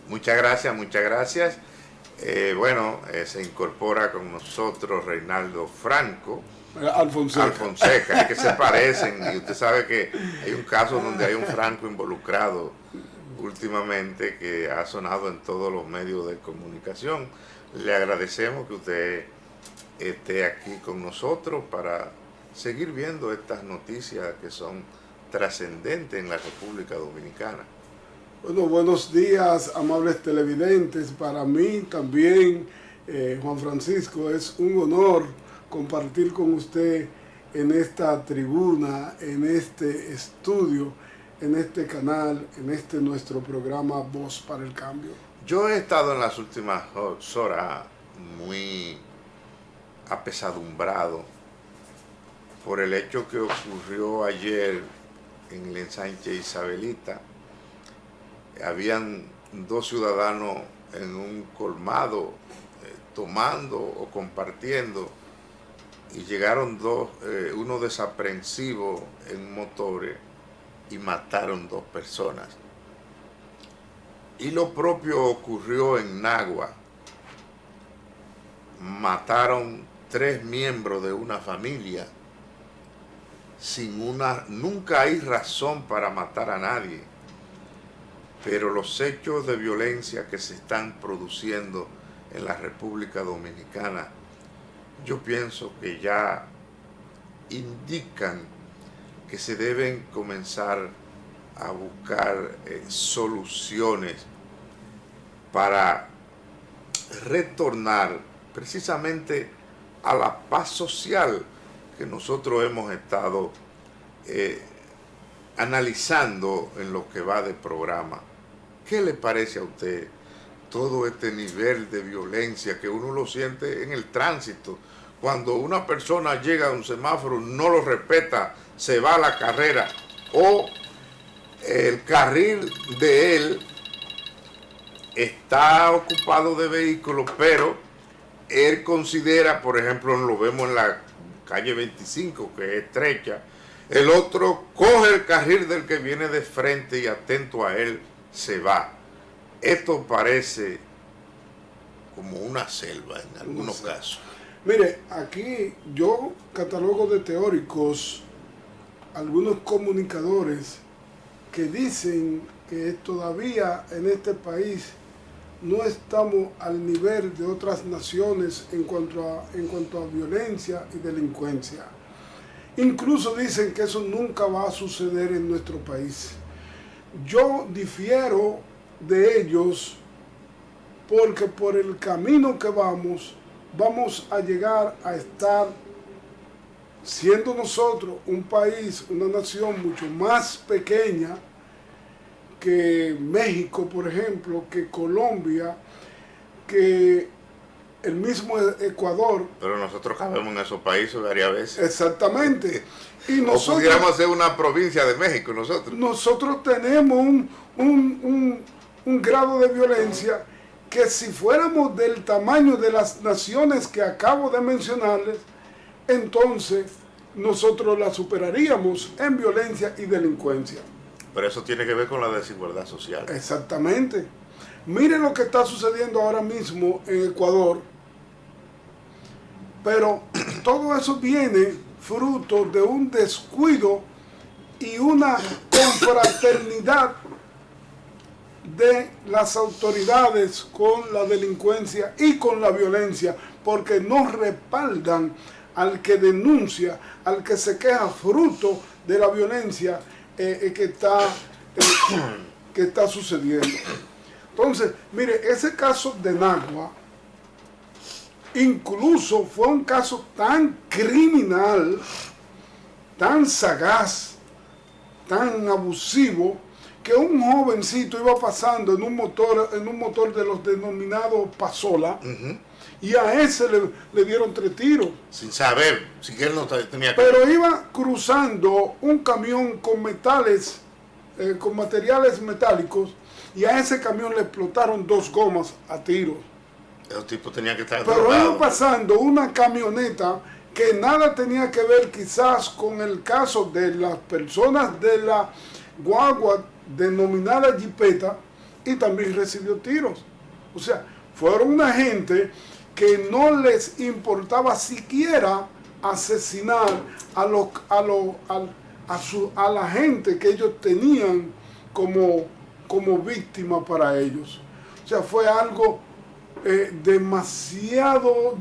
Muchas gracias, muchas gracias. Se incorpora con nosotros Reinaldo Franco. Alfonseca, es que se parecen, y usted sabe que hay un caso donde hay un Franco involucrado últimamente que ha sonado en todos los medios de comunicación. Le agradecemos que usted esté aquí con nosotros para seguir viendo estas noticias que son trascendentes en la República Dominicana. Bueno, buenos días, amables televidentes. Para mí también, Juan Francisco, es un honor compartir con usted en esta tribuna, en este estudio, en este canal, en este nuestro programa Voz para el Cambio. Yo he estado en las últimas horas muy apesadumbrado por el hecho que ocurrió ayer en el ensanche Isabelita. Habían dos ciudadanos en un colmado tomando o compartiendo, y llegaron uno desaprensivo en motores y mataron dos personas. Y lo propio ocurrió en Nagua. Mataron 3 miembros de una familia nunca hay razón para matar a nadie, pero los hechos de violencia que se están produciendo en la República Dominicana, yo pienso que ya indican que se deben comenzar a buscar soluciones para retornar precisamente a la paz social que nosotros hemos estado analizando en lo que va de programa. ¿Qué le parece a usted todo este nivel de violencia que uno lo siente en el tránsito? Cuando una persona llega a un semáforo, no lo respeta, se va a la carrera, o el carril de él está ocupado de vehículos, pero él considera, por ejemplo, lo vemos en la calle 25, que es estrecha, el otro coge el carril del que viene de frente y atento a él se va. Esto parece como una selva en algunos casos. Mire, aquí yo catalogo de teóricos algunos comunicadores que dicen que todavía en este país no estamos al nivel de otras naciones en cuanto a violencia y delincuencia. Incluso dicen que eso nunca va a suceder en nuestro país. Yo difiero de ellos porque por el camino que vamos a llegar a estar siendo nosotros un país, una nación mucho más pequeña que México, por ejemplo, que Colombia, que el mismo Ecuador. Pero nosotros cabemos en esos países varias veces. Exactamente. Y nosotros, o pudiéramos ser una provincia de México nosotros. Nosotros tenemos un grado de violencia que si fuéramos del tamaño de las naciones que acabo de mencionarles, entonces nosotros la superaríamos en violencia y delincuencia. Pero eso tiene que ver con la desigualdad social. Exactamente. Miren lo que está sucediendo ahora mismo en Ecuador. Pero todo eso viene fruto de un descuido y una confraternidad de las autoridades con la delincuencia y con la violencia, porque no respaldan al que denuncia, al que se queja fruto de la violencia que está sucediendo. Entonces, mire, ese caso de Nagua incluso fue un caso tan criminal, tan sagaz, tan abusivo, que un jovencito iba pasando en un motor de los denominados Pasola, y a ese le dieron 3 tiros. Sin saber, si él no tenía que... Pero iba cruzando un camión con metales, con materiales metálicos, y a ese camión le explotaron 2 gomas a tiros. Esos tipos tenían que estar Pero drogados. iba pasando una camioneta que nada tenía que ver quizás con el caso de las personas de la guagua denominada jipeta, y también recibió tiros. O sea, fueron una gente que no les importaba siquiera asesinar a la gente que ellos tenían como víctima para ellos. O sea, fue algo demasiado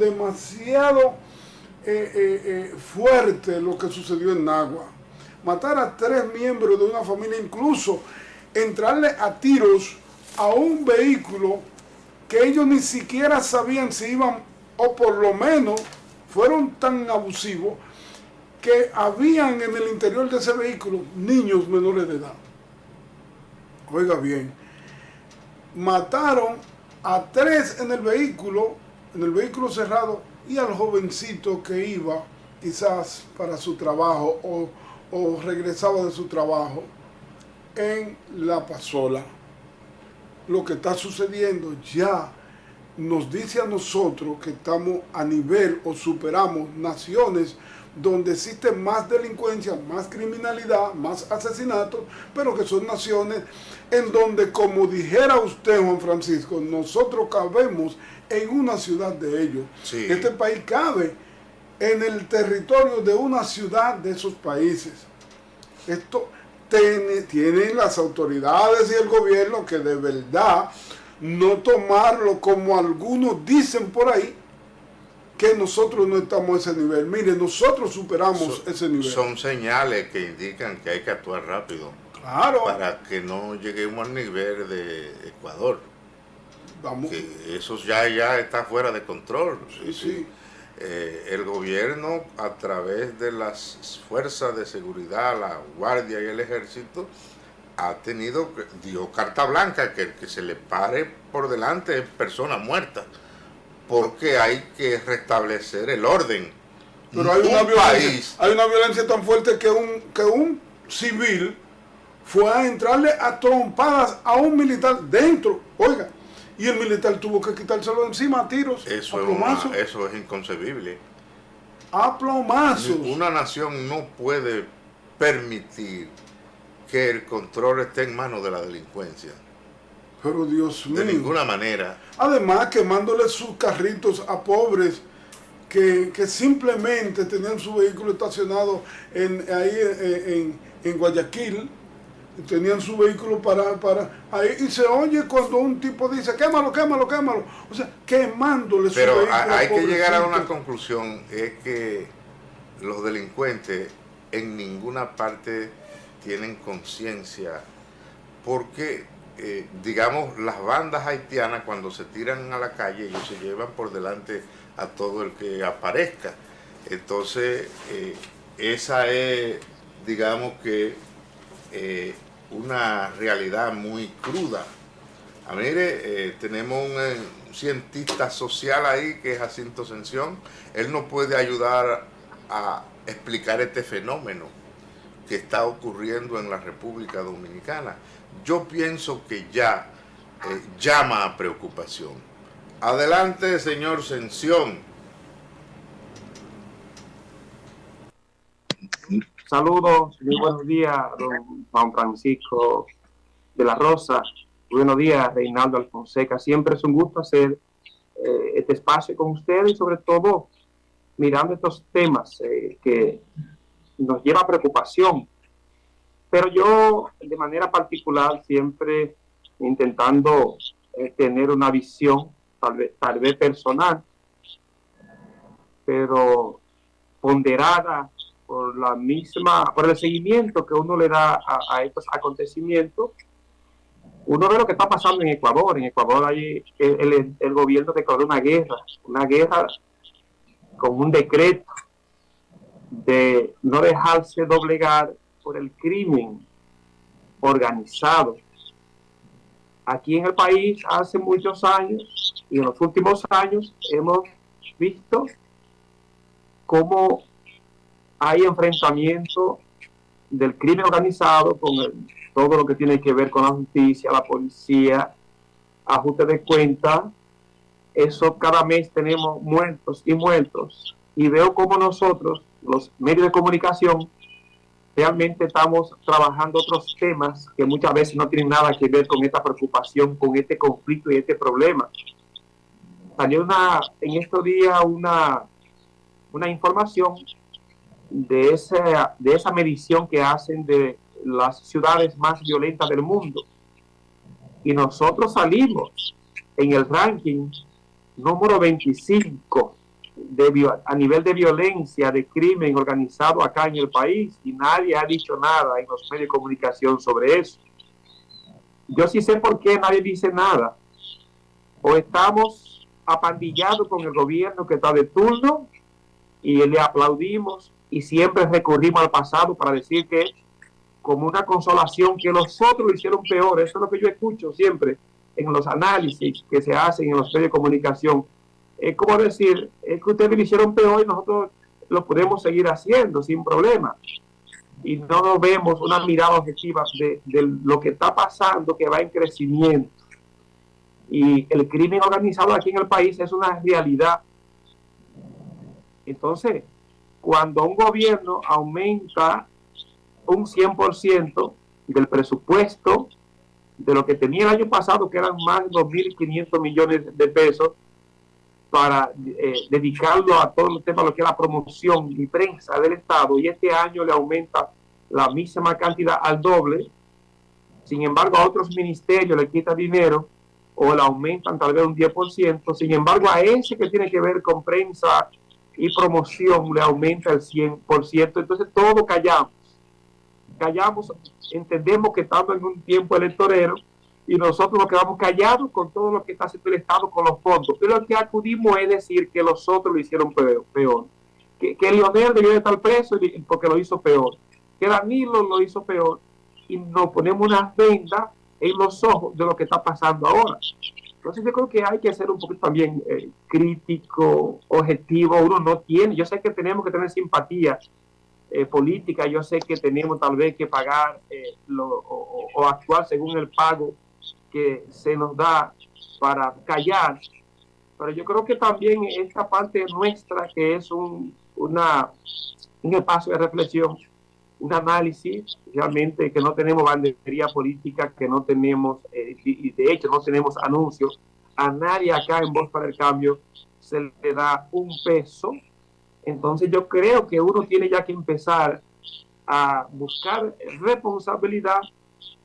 fuerte lo que sucedió en Nagua. Matar a 3 miembros de una familia, incluso entrarle a tiros a un vehículo que ellos ni siquiera sabían si iban, o por lo menos fueron tan abusivos que habían en el interior de ese vehículo niños menores de edad. Oiga bien, mataron a 3 en el vehículo cerrado, y al jovencito que iba quizás para su trabajo o regresaba de su trabajo en La Pasola. Lo que está sucediendo ya nos dice a nosotros que estamos a nivel o superamos naciones donde existe más delincuencia, más criminalidad, más asesinatos, pero que son naciones en donde, como dijera usted, Juan Francisco, nosotros cabemos en una ciudad de ellos. Sí. Este país cabe en el territorio de una ciudad de esos países. Esto tienen las autoridades y el gobierno que de verdad no tomarlo como algunos dicen por ahí, que nosotros no estamos a ese nivel. Mire, nosotros superamos ese nivel. Son señales que indican que hay que actuar rápido. Claro. Para que no lleguemos al nivel de Ecuador. Vamos. Que eso ya está fuera de control. Sí. El gobierno, a través de las fuerzas de seguridad, la Guardia y el Ejército, dio carta blanca, que el que se le pare por delante es persona muerta, porque hay que restablecer el orden. Pero hay una violencia tan fuerte que un civil fue a entrarle a trompadas a un militar dentro, oiga, y el militar tuvo que quitárselo de encima a tiros, eso a plomazos. Eso es inconcebible. A plomazos. Una nación no puede permitir que el control esté en manos de la delincuencia. Pero Dios mío. De ninguna manera. Además, quemándole sus carritos a pobres que simplemente tenían su vehículo estacionado en Guayaquil, tenían su vehículo para ahí, y se oye cuando un tipo dice quémalo. O sea, quemándole su vehículo. Pero hay que llegar a una conclusión, es que los delincuentes en ninguna parte tienen conciencia, porque digamos, las bandas haitianas, cuando se tiran a la calle, ellos se llevan por delante a todo el que aparezca. Entonces, esa es, digamos que, una realidad muy cruda. Mire, tenemos un cientista social ahí, que es Jacinto Ascensión. Él nos puede ayudar a explicar este fenómeno que está ocurriendo en la República Dominicana. Yo pienso que ya llama a preocupación. Adelante, señor Ascensión. Saludos, muy buenos días, don Juan Francisco de la Rosa. Buenos días, Reinaldo Alfonseca. Siempre es un gusto hacer este espacio con ustedes y sobre todo mirando estos temas que nos lleva a preocupación. Pero yo, de manera particular, siempre intentando tener una visión, tal vez personal, pero ponderada por el seguimiento que uno le da a estos acontecimientos. Uno ve lo que está pasando en Ecuador. En Ecuador hay el gobierno declaró una guerra con un decreto de no dejarse doblegar por el crimen organizado. Aquí en el país hace muchos años y en los últimos años hemos visto cómo hay enfrentamiento del crimen organizado con todo lo que tiene que ver con la justicia, la policía, ajuste de cuentas. Eso cada mes tenemos muertos y veo cómo nosotros, los medios de comunicación, realmente estamos trabajando otros temas que muchas veces no tienen nada que ver con esta preocupación, con este conflicto y este problema. Salió en estos días una información de esa medición que hacen de las ciudades más violentas del mundo. Y nosotros salimos en el ranking número 25 a nivel de violencia, de crimen organizado acá en el país, y nadie ha dicho nada en los medios de comunicación sobre eso. Yo sí sé por qué nadie dice nada. O estamos apandillados con el gobierno que está de turno y le aplaudimos y siempre recurrimos al pasado para decir que como una consolación que los otros lo hicieron peor. Eso es lo que yo escucho siempre en los análisis que se hacen en los medios de comunicación. Es como decir, es que ustedes lo hicieron peor y nosotros lo podemos seguir haciendo sin problema. Y no nos vemos una mirada objetiva de lo que está pasando, que va en crecimiento. Y el crimen organizado aquí en el país es una realidad. Entonces, cuando un gobierno aumenta un 100% del presupuesto de lo que tenía el año pasado, que eran más de 2.500 millones de pesos, para dedicarlo a todo el tema, lo que es la promoción y prensa del Estado, y este año le aumenta la misma cantidad al doble. Sin embargo, a otros ministerios le quita dinero o le aumentan tal vez un 10%. Sin embargo, a ese que tiene que ver con prensa y promoción le aumenta el 100%. Entonces, todo callamos, entendemos que estamos en un tiempo electorero y nosotros nos quedamos callados con todo lo que está haciendo el Estado con los fondos. Pero lo que acudimos es decir que los otros lo hicieron peor. Que Leonel debió de estar preso porque lo hizo peor. Que Danilo lo hizo peor. Y nos ponemos una venda en los ojos de lo que está pasando ahora. Entonces yo creo que hay que ser un poquito también crítico, objetivo. Uno no tiene, yo sé que tenemos que tener simpatía política, yo sé que tenemos tal vez que pagar o actuar según el pago que se nos da para callar, pero yo creo que también esta parte nuestra, que es un espacio de reflexión, un análisis, realmente que no tenemos bandería política, que no tenemos, y de hecho no tenemos anuncios, a nadie acá en Voz para el Cambio se le da un peso. Entonces yo creo que uno tiene ya que empezar a buscar responsabilidad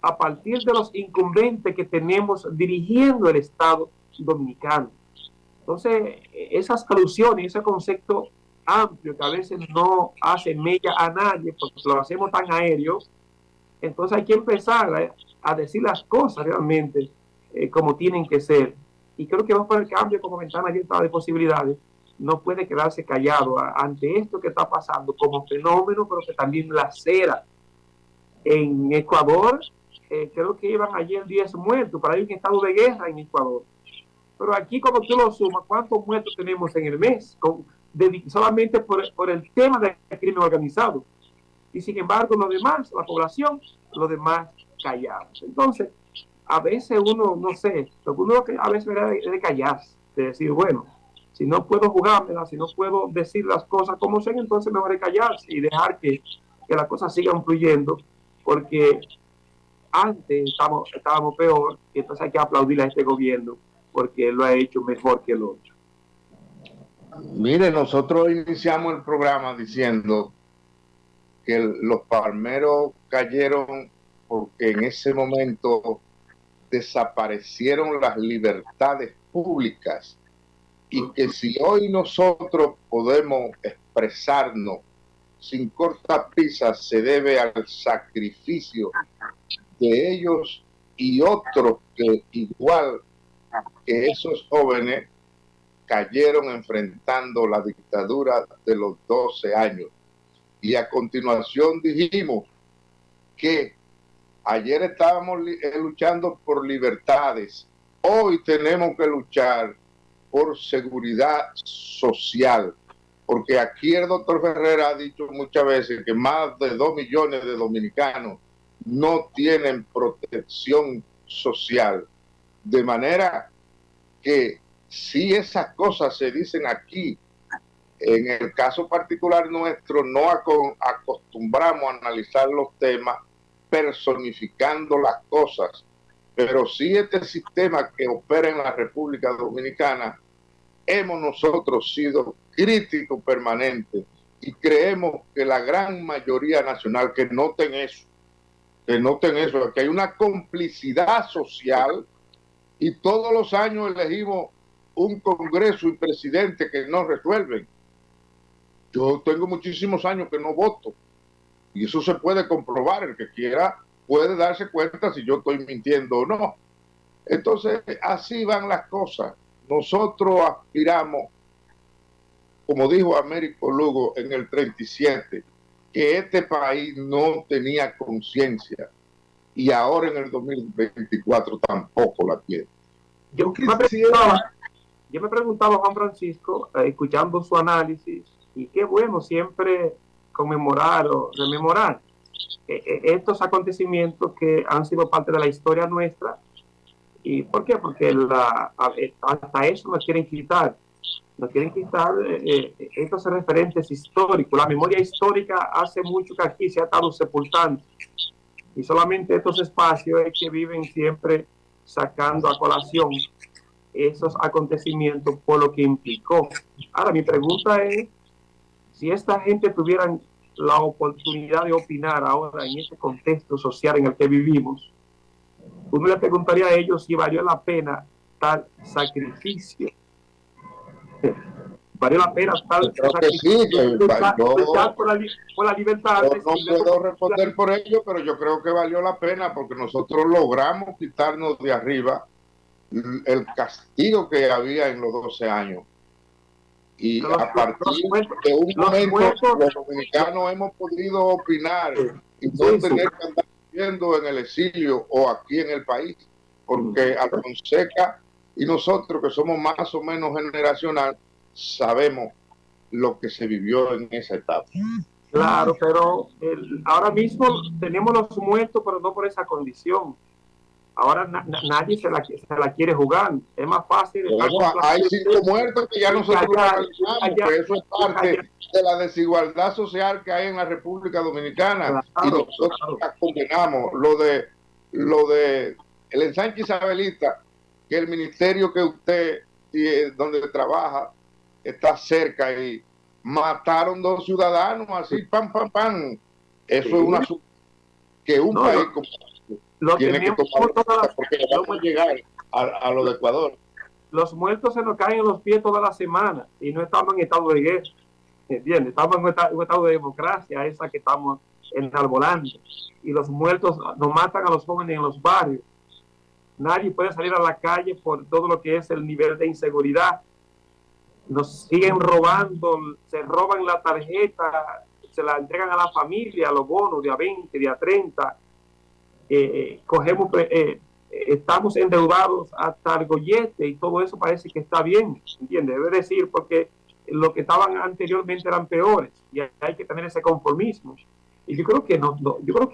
a partir de los incumbentes que tenemos dirigiendo el Estado dominicano. Entonces, esas alusiones, ese concepto amplio que a veces no hace mella a nadie porque lo hacemos tan aéreo, entonces hay que empezar a decir las cosas realmente como tienen que ser. Y creo que Vamos por el Cambio, como ventana abierta de posibilidades, no puede quedarse callado ante esto que está pasando como fenómeno, pero que también lacera. En Ecuador, creo que iban ayer 10 muertos, para ir en estado de guerra en Ecuador. Pero aquí, cuando tú lo sumas, ¿cuántos muertos tenemos en el mes? Solamente por el tema del crimen organizado. Y sin embargo, los demás, la población, los demás callados. Entonces, a veces uno, no sé, lo que uno a veces es de callarse, de decir, bueno, si no puedo jugármela, si no puedo decir las cosas como son, entonces mejor es callarse y dejar que las cosas sigan fluyendo, porque antes estábamos peor, y entonces hay que aplaudir a este gobierno porque él lo ha hecho mejor que el otro. Mire, nosotros iniciamos el programa diciendo que los palmeros cayeron porque en ese momento desaparecieron las libertades públicas, y que si hoy nosotros podemos expresarnos sin cortapisas se debe al sacrificio de ellos y otros que igual que esos jóvenes cayeron enfrentando la dictadura de los 12 años. Y a continuación dijimos que ayer estábamos luchando por libertades, hoy tenemos que luchar por seguridad social, porque aquí el doctor Ferrer ha dicho muchas veces que más de 2 millones de dominicanos no tienen protección social, de manera que si esas cosas se dicen aquí En el caso particular nuestro, no acostumbramos a analizar los temas personificando las cosas, pero sí este sistema que opera en la República Dominicana, hemos nosotros sido críticos permanentes y creemos que la gran mayoría nacional, que noten eso, que hay una complicidad social y todos los años elegimos un Congreso y presidente que no resuelven. Yo tengo muchísimos años que no voto y eso se puede comprobar. El que quiera puede darse cuenta si yo estoy mintiendo o no. Entonces, así van las cosas. Nosotros aspiramos, como dijo Américo Lugo en el 37, que este país no tenía conciencia y ahora en el 2024 tampoco la tiene. Yo me preguntaba, Juan Francisco, escuchando su análisis, y qué bueno siempre conmemorar o rememorar estos acontecimientos que han sido parte de la historia nuestra. ¿Y por qué? Porque hasta eso nos quieren quitar estos referentes históricos. La memoria histórica hace mucho que aquí se ha estado sepultando, y solamente estos espacios es que viven siempre sacando a colación esos acontecimientos por lo que implicó. Ahora, mi pregunta es, si esta gente tuviera la oportunidad de opinar ahora en ese contexto social en el que vivimos, uno le preguntaría a ellos si valió la pena tal sacrificio. ¿Valió la pena tal sacrificio? Por la libertad. Yo no puedo responder por ello, pero yo creo que valió la pena porque nosotros logramos quitarnos de arriba el castigo que había en los 12 años. Y a partir de un momento los dominicanos hemos podido opinar y no tener que andar viviendo en el exilio o aquí en el país, porque Alfonseca y nosotros que somos más o menos generacional sabemos lo que se vivió en esa etapa. Claro, pero ahora mismo tenemos los muertos, pero no por esa condición. Ahora nadie se la quiere jugar. Es más fácil. Hay 5 muertos que ya nosotros analizamos, que eso es parte de la desigualdad social que hay en la República Dominicana. Claro, y nosotros condenamos lo de el ensanche isabelita, que el ministerio que usted donde trabaja está cerca y mataron 2 ciudadanos así, pam, pam, pam. Eso es una que un país como tiene que tomar porque vamos a llegar a lo de Ecuador. Los muertos se nos caen en los pies toda la semana y no estamos en estado de guerra, ¿entiendes? Estamos en un estado de democracia, esa que estamos enarbolando, y los muertos nos matan a los jóvenes en los barrios. Nadie puede salir a la calle por todo lo que es el nivel de inseguridad. Nos siguen robando, se roban la tarjeta, se la entregan a la familia, los bonos de a 20, de a 30. Estamos endeudados hasta el gollete y todo eso parece que está bien, ¿entiendes? Debe decir, porque lo que estaban anteriormente eran peores y hay que tener ese conformismo. Y yo creo que no, creo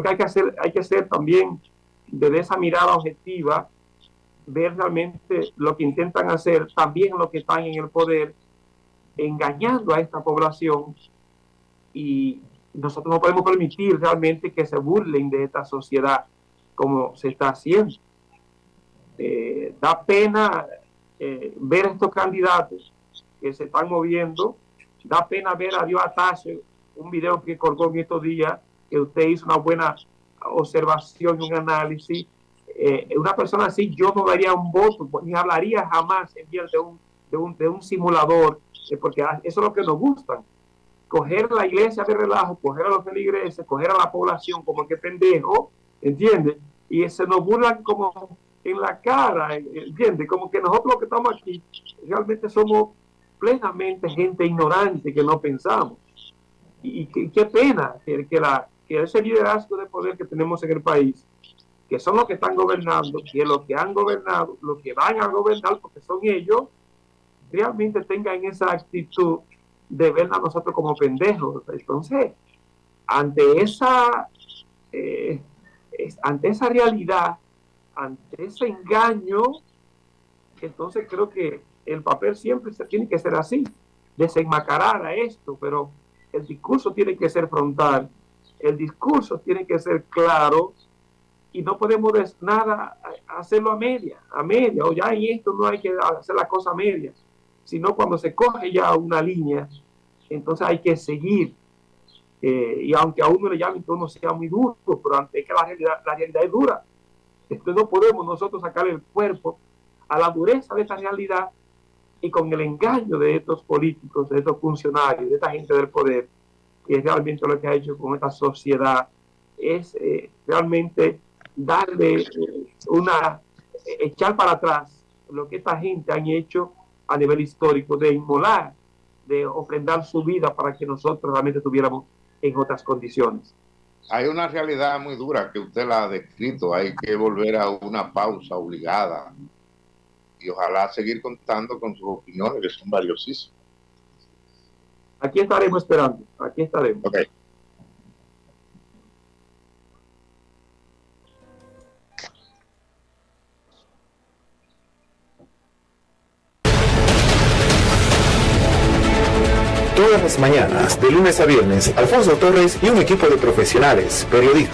que hay que hacer también desde esa mirada objetiva, ver realmente lo que intentan hacer, también lo que están en el poder, engañando a esta población, y nosotros no podemos permitir realmente que se burlen de esta sociedad como se está haciendo. Da pena ver a estos candidatos que se están moviendo, da pena ver a Dios Atache, un video que colgó en estos días, que usted hizo una buena observación y un análisis. Una persona así yo no daría un voto, ni hablaría jamás en vía de un simulador, porque eso es lo que nos gusta. Coger la iglesia de relajo, coger a los feligreses, coger a la población como que pendejo, ¿entiendes? Y se nos burlan como en la cara, ¿entiendes? Como que nosotros los que estamos aquí realmente somos plenamente gente ignorante que no pensamos. Y qué pena que ese liderazgo de poder que tenemos en el país, que son los que están gobernando, que los que han gobernado, los que van a gobernar, porque son ellos, realmente tengan esa actitud de vernos a nosotros como pendejos. Entonces, ante esa realidad, ante ese engaño, entonces creo que el papel siempre se tiene que ser así. desenmascarar a esto, pero el discurso tiene que ser frontal, el discurso tiene que ser claro, y no podemos nada hacerlo a media, o ya en esto no hay que hacer las cosas a medias, sino cuando se coge ya una línea, entonces hay que seguir, y aunque a uno le llamen que uno sea muy duro, pero antes que la realidad es dura, entonces no podemos nosotros sacarle el cuerpo a la dureza de esta realidad, y con el engaño de estos políticos, de estos funcionarios, de esta gente del poder, que realmente lo que ha hecho con esta sociedad es realmente darle echar para atrás lo que esta gente han hecho a nivel histórico, de inmolar, de ofrendar su vida para que nosotros realmente estuviéramos en otras condiciones. Hay una realidad muy dura que usted la ha descrito, hay que volver a una pausa obligada y ojalá seguir contando con sus opiniones, que son valiosísimas. Aquí estaremos esperando, aquí estaremos. Okay. Todas las mañanas, de lunes a viernes, Alfonso Torres y un equipo de profesionales, periodistas,